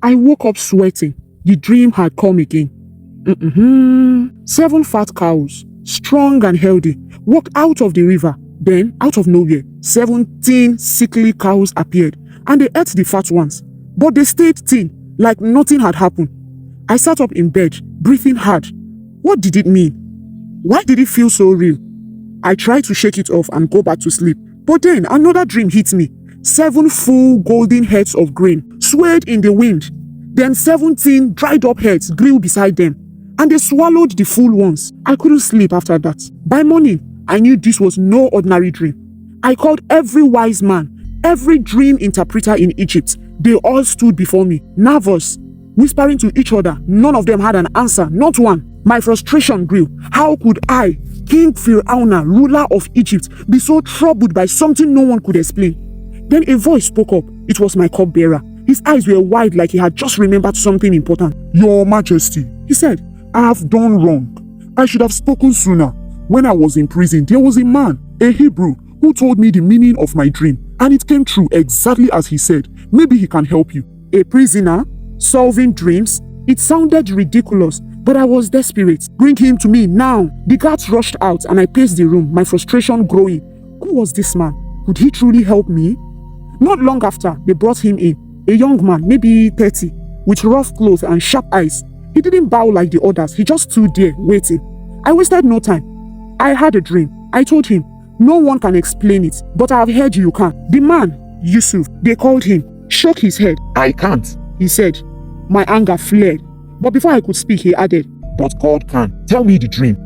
I woke up sweating. The dream had come again. 7 fat cows, strong and healthy, walked out of the river. Then, out of nowhere, 17 sickly cows appeared, and they ate the fat ones. But they stayed thin, like nothing had happened. I sat up in bed, breathing hard. What did it mean? Why did it feel so real? I tried to shake it off and go back to sleep. But then another dream hit me. 7 full golden heads of grain swayed in the wind. Then 17 dried up heads grew beside them, and they swallowed the full ones. I couldn't sleep after that. By morning, I knew this was no ordinary dream. I called every wise man, every dream interpreter in Egypt. They all stood before me, nervous, whispering to each other. None of them had an answer, not one. My frustration grew. How could I, King Pharaoh, ruler of Egypt, be so troubled by something no one could explain? Then a voice spoke up. It was my cupbearer. His eyes were wide like he had just remembered something important. Your Majesty, he said, I have done wrong. I should have spoken sooner. When I was in prison, there was a man, a Hebrew, who told me the meaning of my dream, and it came true exactly as he said. Maybe he can help you. A prisoner? Solving dreams? It sounded ridiculous, but I was desperate. Bring him to me now. The guards rushed out and I paced the room, my frustration growing. Who was this man? Could he truly help me? Not long after, they brought him in. A young man, maybe 30, with rough clothes and sharp eyes. He didn't bow like the others. He just stood there, waiting. I wasted no time. I had a dream. I told him, no one can explain it, but I have heard you can. The man, Yusuf, they called him, shook his head. I can't, he said. My anger flared. But before I could speak, he added, but God can. Tell me the dream.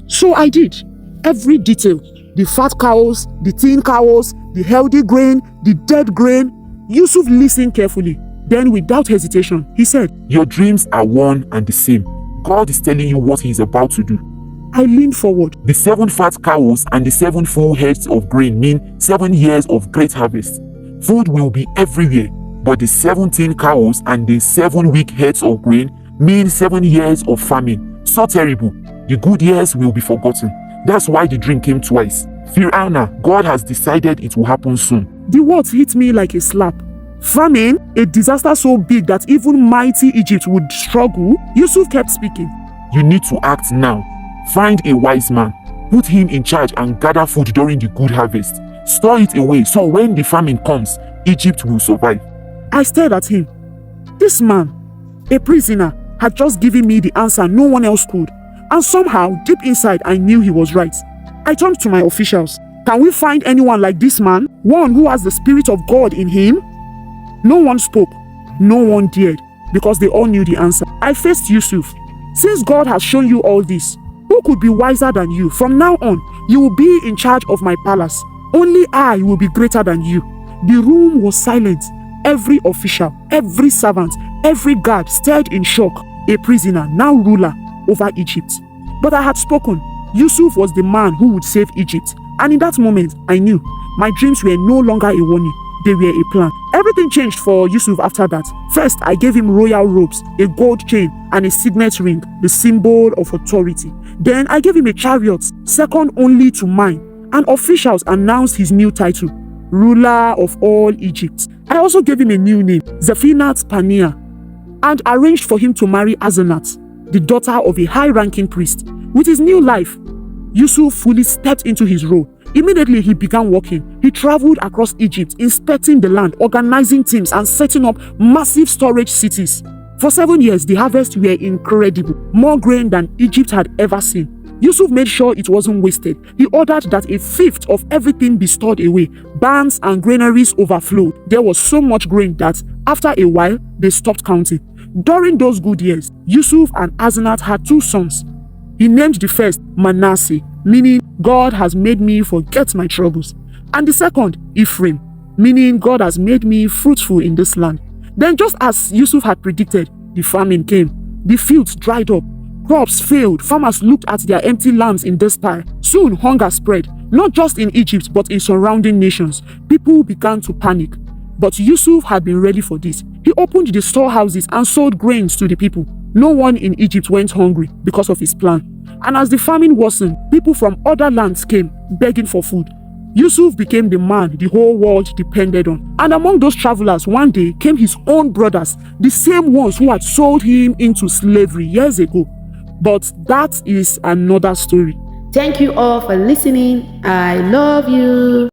So I did. Every detail. The fat cows, the thin cows, the healthy grain, the dead grain. Yusuf listened carefully. Then without hesitation, he said, your dreams are one and the same. God is telling you what he is about to do. I leaned forward. The 7 fat cows and the 7 full heads of grain mean 7 years of great harvest. Food will be everywhere. But the 17 cows and the 7 weak heads of grain mean 7 years of famine. So terrible. The good years will be forgotten. That's why the dream came twice. Pharaoh, God has decided it will happen soon. The words hit me like a slap. Famine, a disaster so big that even mighty Egypt would struggle. Yusuf kept speaking. You need to act now. Find a wise man. Put him in charge and gather food during the good harvest. Store it away so when the famine comes, Egypt will survive. I stared at him. This man, a prisoner, had just given me the answer no one else could. And somehow, deep inside, I knew he was right. I turned to my officials. Can we find anyone like this man? One who has the Spirit of God in him? No one spoke. No one dared, because they all knew the answer. I faced Yusuf. Since God has shown you all this, who could be wiser than you? From now on, you will be in charge of my palace. Only I will be greater than you. The room was silent. Every official, every servant, every guard stared in shock. A prisoner, now ruler over Egypt. But I had spoken. Yusuf was the man who would save Egypt. And in that moment, I knew my dreams were no longer a warning. They were a plan. Everything changed for Yusuf after that. First, I gave him royal robes, a gold chain, and a signet ring, the symbol of authority. Then I gave him a chariot, second only to mine. And officials announced his new title, ruler of all Egypt. I also gave him a new name, Zephinat Paneah, and arranged for him to marry Asenath, the daughter of a high-ranking priest. With his new life, Yusuf fully stepped into his role. Immediately he began working. He traveled across Egypt, inspecting the land, organizing teams, and setting up massive storage cities. For 7 years, the harvests were incredible, more grain than Egypt had ever seen. Yusuf made sure it wasn't wasted. He ordered that 1/5 of everything be stored away. Barns and granaries overflowed. There was so much grain that, after a while, they stopped counting. During those good years, Yusuf and Asenath had 2 sons. He named the first Manasseh, meaning God has made me forget my troubles. And the second, Ephraim, meaning God has made me fruitful in this land. Then just as Yusuf had predicted, the famine came. The fields dried up. Crops failed. Farmers looked at their empty lands in despair. Soon, hunger spread, not just in Egypt, but in surrounding nations. People began to panic. But Yusuf had been ready for this. He opened the storehouses and sold grains to the people. No one in Egypt went hungry because of his plan. And as the famine worsened, people from other lands came begging for food. Yusuf became the man the whole world depended on. And among those travelers, one day came his own brothers, the same ones who had sold him into slavery years ago. But that is another story. Thank you all for listening. I love you.